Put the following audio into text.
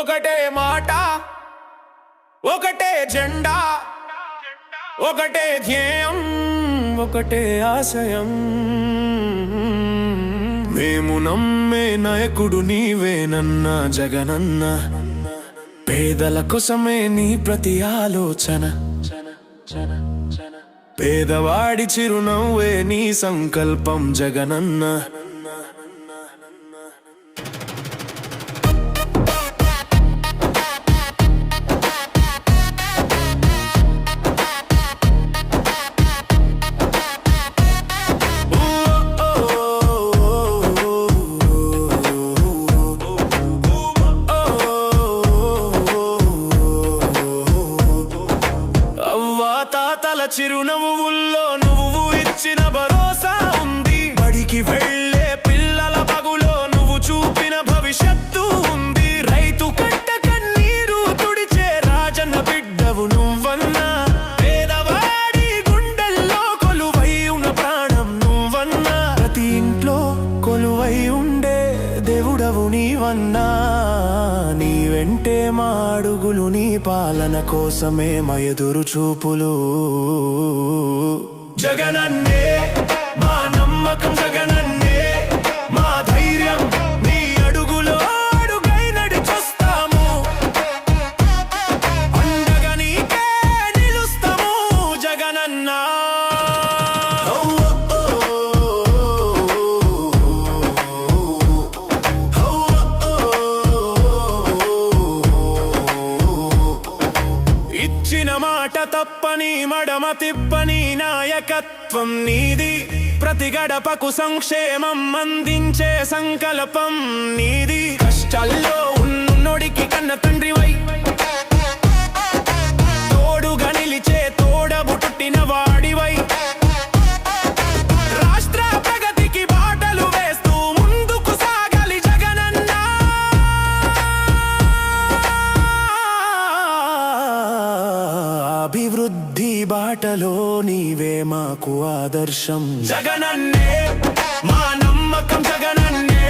ఒకటే మాట, ఒకటే జెండా, ఒకటే ధ్యేయం, ఒకటే ఆశయం. మేము నమ్మే నాయకుడు నీవేనన్నా జగనన్న. పేదల కోసమే నీ ప్రతి ఆలోచన, పేదవాడి చిరునవ్వే నీ సంకల్పం జగనన్న. తాతల చిరునవ్వుల్లో నువ్వు ఇచ్చిన భరోసా ఉంది. బడికి వెళ్ళే పిల్లల బగులో నువ్వు చూపిన భవిష్యత్తు ఉంది. రైతు కట్ట కన్నీరు తుడిచే రాజన్న బిడ్డవు నువ్వన్నా. పేదవాడి గుండెల్లో కొలువై ఉన్న ప్రాణం నువ్వన్నా. ప్రతి ఇంట్లో కొలువై ఉండే దేవుడవు నీవన్నా. నీ వెంటే మా అడుగులు, నీ పాలన కోసమే మా ఎదురు చూపులు. జగనన్నే మా నమ్మకం, జగనన్నే మా ధైర్యం. నీ అడుగులో అడుగై నడిచొస్తాము, అండగా నీకే నిలుస్తాము జగనన్నా. ఇచ్చిన మాట తప్పని, మడమ తిప్పని నాయకత్వం నీది. ప్రతి గడపకు సంక్షేమం అందించే సంకల్పం నీది. కష్టాల్లో ఉన్నోడికి కన్న తండ్రివై, తోడుగా నిలిచే తోడబుట్టిన వాడివై, రాష్ట్ర ప్రగతికి బాటలు వేస్తూ ముందుకు సాగాలి జగనన్నా. అభివృద్ధి బాటలో నీవే మాకు ఆదర్శం. జగనన్నే మా నమ్మకం, జగనన్నే